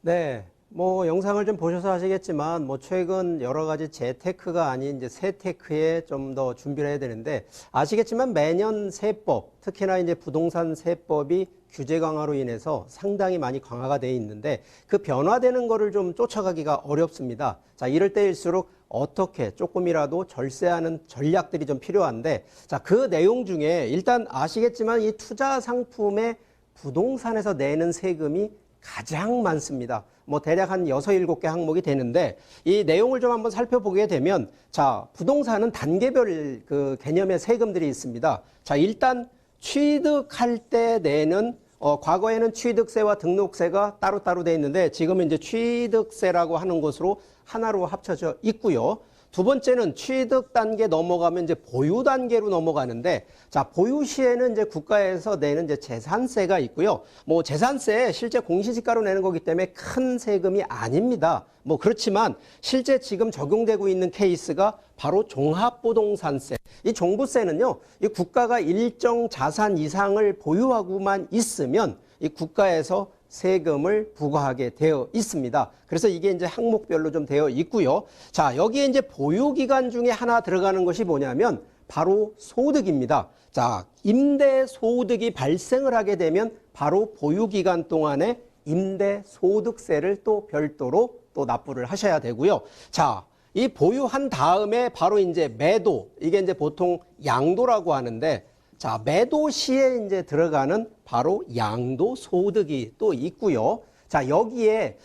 네, 뭐 영상을 좀 보셔서 아시겠지만 뭐 최근 여러 가지 재테크가 아닌 이제 세테크에 좀 더 준비를 해야 되는데 아시겠지만 매년 세법, 특히나 이제 부동산 세법이 규제 강화로 인해서 상당히 많이 강화가 돼 있는데 그 변화되는 거를 좀 쫓아가기가 어렵습니다. 자, 이럴 때일수록 어떻게 조금이라도 절세하는 전략들이 좀 필요한데 자, 그 내용 중에 일단 아시겠지만 이 투자 상품의 부동산에서 내는 세금이 가장 많습니다. 뭐 대략 한 6, 7개 항목이 되는데 이 내용을 좀 한번 살펴보게 되면 자, 부동산은 단계별 그 개념의 세금들이 있습니다. 자, 일단 취득할 때 내는 과거에는 취득세와 등록세가 따로따로 돼 있는데 지금은 이제 취득세라고 하는 것으로 하나로 합쳐져 있고요. 두 번째는 취득 단계 넘어가면 이제 보유 단계로 넘어가는데 자, 보유 시에는 이제 국가에서 내는 이제 재산세가 있고요. 뭐 재산세 실제 공시지가로 내는 거기 때문에 큰 세금이 아닙니다. 뭐 그렇지만 실제 지금 적용되고 있는 케이스가 바로 종합부동산세. 이 종부세는요, 이 국가가 일정 자산 이상을 보유하고만 있으면 이 국가에서 세금을 부과하게 되어 있습니다. 그래서 이게 이제 항목별로 좀 되어 있고요. 자, 여기에 이제 보유기간 중에 하나 들어가는 것이 뭐냐면 바로 소득입니다. 자, 임대소득이 발생을 하게 되면 바로 보유기간 동안에 임대소득세를 또 별도로 또 납부를 하셔야 되고요. 자, 이 보유한 다음에 바로 이제 매도, 이게 이제 보통 양도라고 하는데 자, 매도 시에 이제 들어가는 바로 양도소득이 또 있고요. 자, 여기에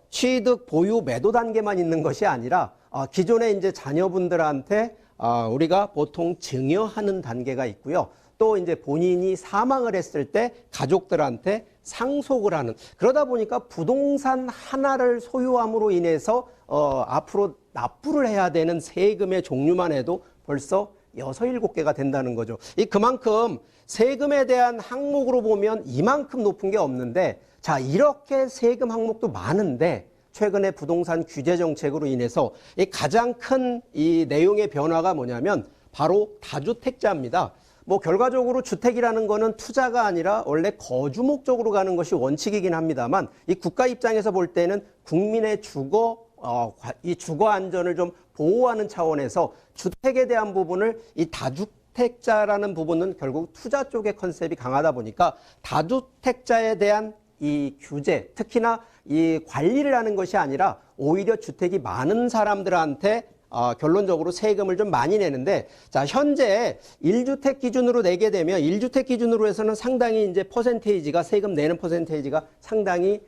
취득, 보유, 매도 단계만 있는 것이 아니라 기존에 이제 자녀분들한테 우리가 보통 증여하는 단계가 있고요. 또 이제 본인이 사망을 했을 때 가족들한테 상속을 하는, 그러다 보니까 부동산 하나를 소유함으로 인해서 앞으로 납부를 해야 되는 세금의 종류만 해도 벌써 6, 7개가 된다는 거죠. 그만큼 세금에 대한 항목으로 보면 이만큼 높은 게 없는데 자, 이렇게 세금 항목도 많은데 최근에 부동산 규제 정책으로 인해서 이 가장 큰 이 내용의 변화가 뭐냐면 바로 다주택자입니다. 뭐 결과적으로 주택이라는 거는 투자가 아니라 원래 거주 목적으로 가는 것이 원칙이긴 합니다만 이 국가 입장에서 볼 때는 국민의 이 주거 안전을 좀 보호하는 차원에서 주택에 대한 부분을 이 다주택자라는 부분은 결국 투자 쪽의 컨셉이 강하다 보니까 다주택자에 대한 이 규제, 특히나 이 관리를 하는 것이 아니라 오히려 주택이 많은 사람들한테 결론적으로 세금을 좀 많이 내는데 자, 현재 1주택 기준으로 내게 되면 1주택 기준으로 해서는 상당히 이제 퍼센테이지가 세금 내는 퍼센테이지가 상당히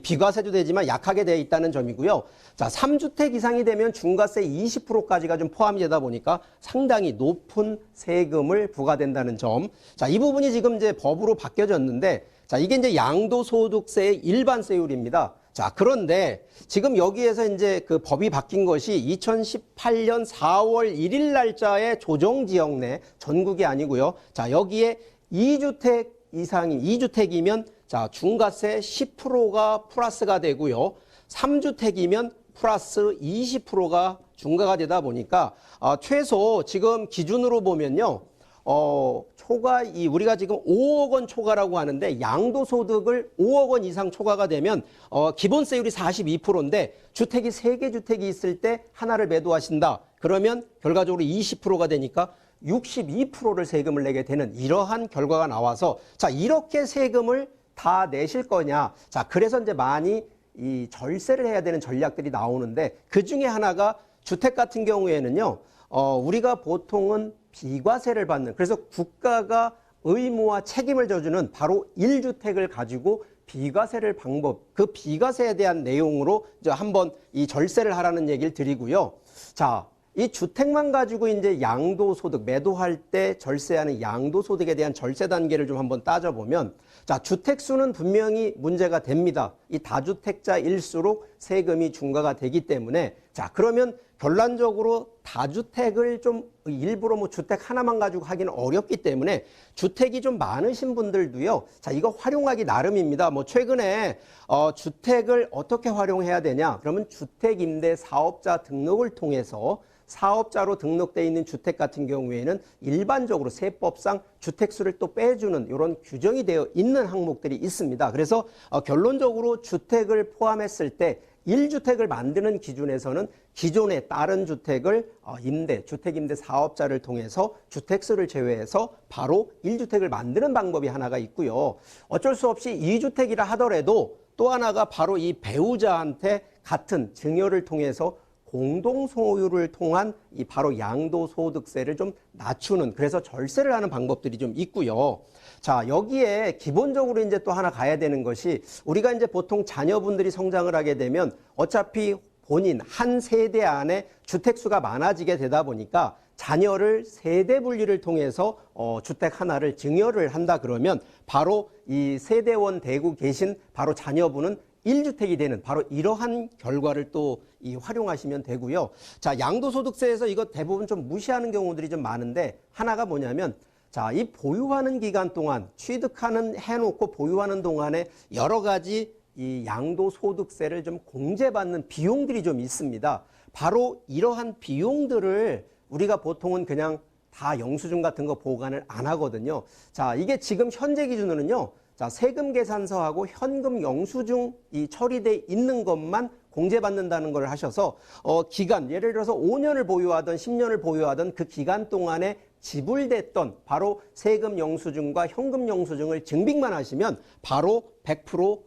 비과세도 되지만 약하게 되어 있다는 점이고요. 자, 3주택 이상이 되면 중과세 20%까지가 좀 포함이 되다 보니까 상당히 높은 세금을 부과된다는 점. 자, 이 부분이 지금 이제 법으로 바뀌어졌는데 자, 이게 이제 양도소득세의 일반세율입니다. 자, 그런데 지금 여기에서 이제 그 법이 바뀐 것이 2018년 4월 1일 날짜의 조정지역 내 전국이 아니고요. 자, 여기에 2주택 이상이 2주택이면 자, 중과세 10%가 플러스가 되고요. 3주택이면 플러스 20%가 중과가 되다 보니까 최소 지금 기준으로 보면요. 우리가 지금 5억 원 초과라고 하는데 양도소득을 5억 원 이상 초과가 되면 기본세율이 42%인데 주택이 3개 주택이 있을 때 하나를 매도하신다. 그러면 결과적으로 20%가 되니까 62%를 세금을 내게 되는 이러한 결과가 나와서 자, 이렇게 세금을 다 내실 거냐. 자, 그래서 이제 많이 이 절세를 해야 되는 전략들이 나오는데 그 중에 하나가 주택 같은 경우에는요. 우리가 보통은 비과세를 받는, 그래서 국가가 의무와 책임을 져주는 바로 1주택을 가지고 비과세를 그 비과세에 대한 내용으로 이제 한번 이 절세를 하라는 얘기를 드리고요. 자, 이 주택만 가지고 이제 양도소득, 매도할 때 절세하는 양도소득에 대한 절세 단계를 좀 한번 따져보면 자, 주택수는 분명히 문제가 됩니다. 이 다주택자일수록 세금이 중과가 되기 때문에 자, 그러면 결론적으로 다주택을 좀 일부러 뭐 주택 하나만 가지고 하기는 어렵기 때문에 주택이 좀 많으신 분들도요. 자, 이거 활용하기 나름입니다. 뭐 최근에 주택을 어떻게 활용해야 되냐? 그러면 주택임대 사업자 등록을 통해서 사업자로 등록되어 있는 주택 같은 경우에는 일반적으로 세법상 주택수를 또 빼주는 이런 규정이 되어 있는 항목들이 있습니다. 그래서 결론적으로 주택을 포함했을 때 1주택을 만드는 기준에서는 기존의 다른 주택을 주택임대 사업자를 통해서 주택수를 제외해서 바로 1주택을 만드는 방법이 하나가 있고요. 어쩔 수 없이 2주택이라 하더라도 또 하나가 바로 이 배우자한테 같은 증여를 통해서 공동 소유를 통한 이 바로 양도소득세를 좀 낮추는, 그래서 절세를 하는 방법들이 좀 있고요. 자, 여기에 기본적으로 이제 또 하나 가야 되는 것이, 우리가 이제 보통 자녀분들이 성장을 하게 되면 어차피 본인 한 세대 안에 주택수가 많아지게 되다 보니까 자녀를 세대 분리를 통해서 주택 하나를 증여를 한다 그러면 바로 이 세대원 되고 계신 바로 자녀분은 1주택이 되는 바로 이러한 결과를 또 활용하시면 되고요. 자, 양도소득세에서 이거 대부분 좀 무시하는 경우들이 좀 많은데, 하나가 뭐냐면, 자, 이 보유하는 기간 동안 해놓고 보유하는 동안에 여러 가지 이 양도소득세를 좀 공제받는 비용들이 좀 있습니다. 바로 이러한 비용들을 우리가 보통은 그냥 다 영수증 같은 거 보관을 안 하거든요. 자, 이게 지금 현재 기준으로는요. 자, 세금 계산서하고 현금 영수증이 처리돼 있는 것만 공제받는다는 걸 하셔서 기간, 예를 들어서 5년을 보유하든 10년을 보유하든 그 기간 동안에 지불됐던 바로 세금 영수증과 현금 영수증을 증빙만 하시면 바로 100%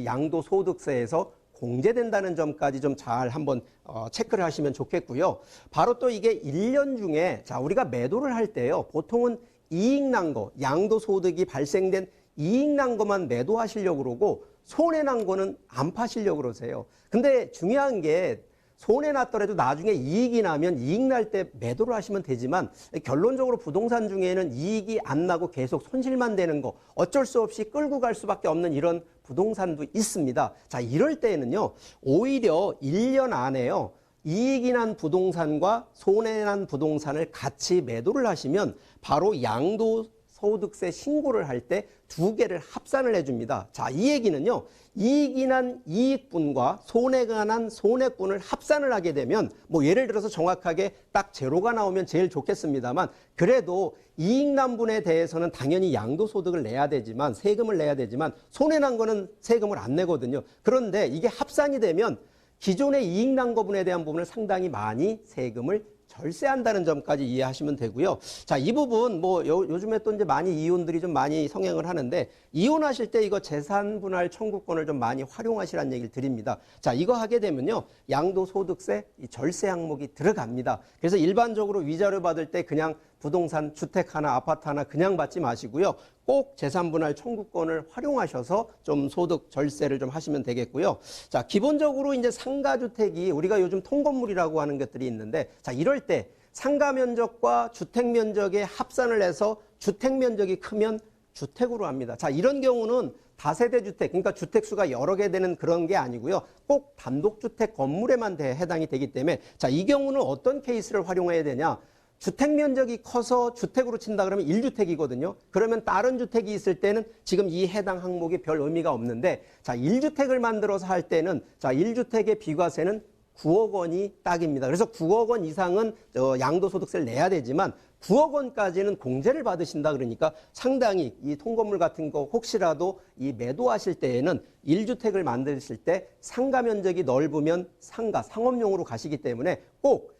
양도소득세에서 공제된다는 점까지 좀 잘 한번 체크를 하시면 좋겠고요. 바로 또 이게 1년 중에, 자, 우리가 매도를 할 때요, 보통은 이익 난 거, 양도소득이 발생된 이익 난 것만 매도하시려고 그러고 손해 난 거는 안 파시려고 그러세요. 근데 중요한 게, 손해 났더라도 나중에 이익이 나면 이익 날 때 매도를 하시면 되지만, 결론적으로 부동산 중에는 이익이 안 나고 계속 손실만 되는 거, 어쩔 수 없이 끌고 갈 수밖에 없는 이런 부동산도 있습니다. 자, 이럴 때에는요, 오히려 1년 안에요, 이익이 난 부동산과 손해 난 부동산을 같이 매도를 하시면 바로 양도소득세 신고를 할 때 두 개를 합산을 해줍니다. 자, 이 얘기는요, 이익이 난 이익분과 손해가 난 손해분을 합산을 하게 되면, 뭐 예를 들어서 정확하게 딱 제로가 나오면 제일 좋겠습니다만, 그래도 이익 난 분에 대해서는 당연히 양도소득을 내야 되지만, 세금을 내야 되지만, 손해 난 거는 세금을 안 내거든요. 그런데 이게 합산이 되면 기존의 이익 난 거분에 대한 부분을 상당히 많이 세금을 절세한다는 점까지 이해하시면 되고요. 자, 이 부분 요즘에 또 이제 많이 이혼들이 좀 많이 성행을 하는데, 이혼하실 때 이거 재산 분할 청구권을 좀 많이 활용하시라는 얘기를 드립니다. 자, 이거 하게 되면요, 양도소득세 이 절세 항목이 들어갑니다. 그래서 일반적으로 위자료 받을 때 그냥 부동산 주택 하나, 아파트 하나 그냥 받지 마시고요. 꼭 재산분할 청구권을 활용하셔서 좀 소득 절세를 좀 하시면 되겠고요. 자, 기본적으로 이제 상가주택이 우리가 요즘 통건물이라고 하는 것들이 있는데, 자, 이럴 때 상가 면적과 주택 면적에 합산을 해서 주택 면적이 크면 주택으로 합니다. 자, 이런 경우는 다세대 주택, 그러니까 주택수가 여러 개 되는 그런 게 아니고요. 꼭 단독주택 건물에만 해당이 되기 때문에, 자, 이 경우는 어떤 케이스를 활용해야 되냐? 주택 면적이 커서 주택으로 친다 그러면 1주택이거든요. 그러면 다른 주택이 있을 때는 지금 이 해당 항목이 별 의미가 없는데, 자, 1주택을 만들어서 할 때는, 자, 1주택의 비과세는 9억 원이 딱입니다. 그래서 9억 원 이상은 양도소득세를 내야 되지만 9억 원까지는 공제를 받으신다 그러니까 상당히 이 통건물 같은 거 혹시라도 이 매도하실 때에는 1주택을 만드실 때 상가 면적이 넓으면 상업용으로 가시기 때문에 꼭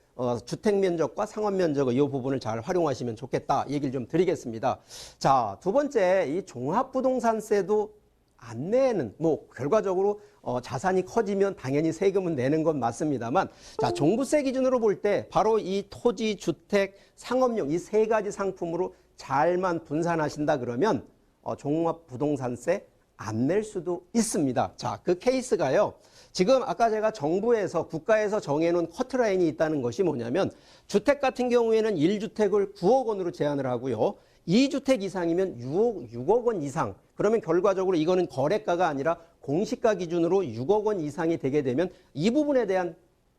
주택 면적과 상업 면적의 이 부분을 잘 활용하시면 좋겠다 얘기를 좀 드리겠습니다. 자, 두 번째, 이 종합부동산세도 안 내는, 결과적으로 자산이 커지면 당연히 세금은 내는 건 맞습니다만, 자, 종부세 기준으로 볼 때 바로 이 토지, 주택, 상업용 이 세 가지 상품으로 잘만 분산하신다 그러면 종합부동산세 안 낼 수도 있습니다. 자, 그 케이스가요, 지금 아까 제가 정부에서 국가에서 정해놓은 커트라인이 있다는 것이 뭐냐면, 주택 같은 경우에는 1주택을 9억 원으로 제한을 하고요, 2주택 이상이면 6억 원 이상, 그러면 결과적으로 이거는 거래가가 아니라 공시가 기준으로 6억 원 이상이 되게 되면 이 부분에 대한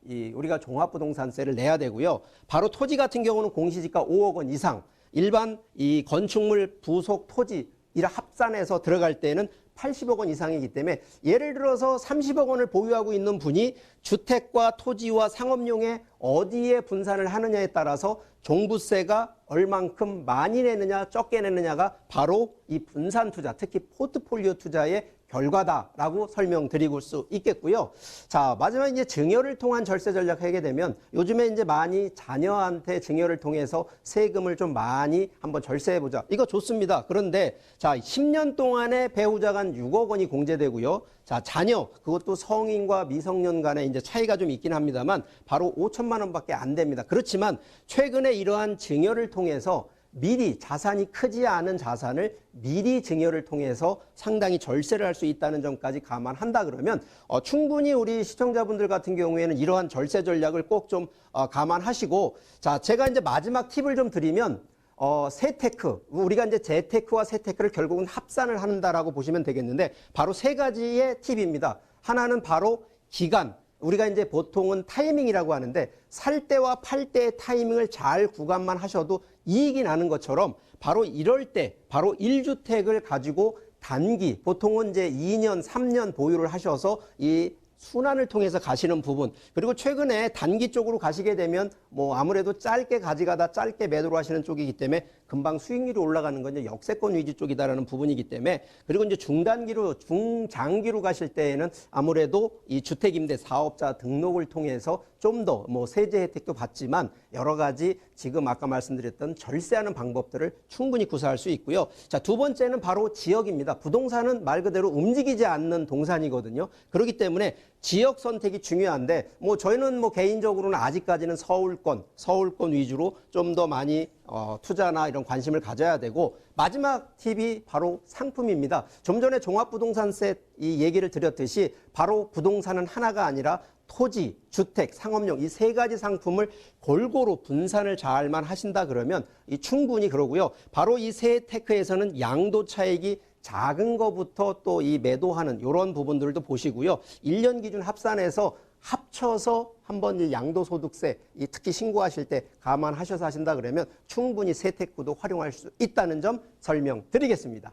우리가 종합부동산세를 내야 되고요. 바로 토지 같은 경우는 공시지가 5억 원 이상, 일반 이 건축물 부속 토지 이를 합산해서 들어갈 때는 80억 원 이상이기 때문에 예를 들어서 30억 원을 보유하고 있는 분이 주택과 토지와 상업용에 어디에 분산을 하느냐에 따라서 종부세가 얼만큼 많이 내느냐 적게 내느냐가 바로 이 분산 투자, 특히 포트폴리오 투자의 결과다라고 설명드릴 수 있겠고요. 자, 마지막 이제 증여를 통한 절세 전략 하게 되면 요즘에 이제 많이 자녀한테 증여를 통해서 세금을 좀 많이 한번 절세해 보자. 이거 좋습니다. 그런데 자, 10년 동안에 배우자가 한 6억 원이 공제되고요. 자, 자녀, 그것도 성인과 미성년 간의 이제 차이가 좀 있긴 합니다만 바로 5천만 원밖에 안 됩니다. 그렇지만 최근에 이러한 증여를 통해서 미리 자산이 크지 않은 자산을 미리 증여를 통해서 상당히 절세를 할 수 있다는 점까지 감안한다 그러면 충분히 우리 시청자분들 같은 경우에는 이러한 절세 전략을 꼭 좀 감안하시고, 자, 제가 이제 마지막 팁을 좀 드리면 세테크, 우리가 이제 재테크와 세테크를 결국은 합산을 한다라고 보시면 되겠는데 바로 세 가지의 팁입니다. 하나는 바로 기간. 우리가 이제 보통은 타이밍이라고 하는데 살 때와 팔 때의 타이밍을 잘 구간만 하셔도 이익이 나는 것처럼 바로 이럴 때 바로 1주택을 가지고 단기, 보통은 이제 2년, 3년 보유를 하셔서 이 순환을 통해서 가시는 부분, 그리고 최근에 단기 쪽으로 가시게 되면 뭐 아무래도 짧게 가져가다 짧게 매도를 하시는 쪽이기 때문에 금방 수익률이 올라가는 건 이제 역세권 위주 쪽이다라는 부분이기 때문에, 그리고 이제 중단기로 중장기로 가실 때에는 아무래도 이 주택임대 사업자 등록을 통해서 좀 더 뭐 세제 혜택도 받지만 여러 가지 지금 아까 말씀드렸던 절세하는 방법들을 충분히 구사할 수 있고요. 자, 두 번째는 바로 지역입니다. 부동산은 말 그대로 움직이지 않는 동산이거든요. 그렇기 때문에 지역 선택이 중요한데 뭐 저희는 뭐 개인적으로는 아직까지는 서울권 위주로 좀 더 많이 투자나 이런 관심을 가져야 되고, 마지막 팁이 바로 상품입니다. 좀 전에 종합부동산세 이 얘기를 드렸듯이 바로 부동산은 하나가 아니라 토지, 주택, 상업용 이 세 가지 상품을 골고루 분산을 잘만 하신다 그러면 충분히 그러고요. 바로 이 세 테크에서는 양도 차익이 작은 거부터 또 이 매도하는 이런 부분들도 보시고요. 1년 기준 합산해서 합쳐서 한번 이 양도소득세 특히 신고하실 때 감안하셔서 하신다 그러면 충분히 세테크도 활용할 수 있다는 점 설명드리겠습니다.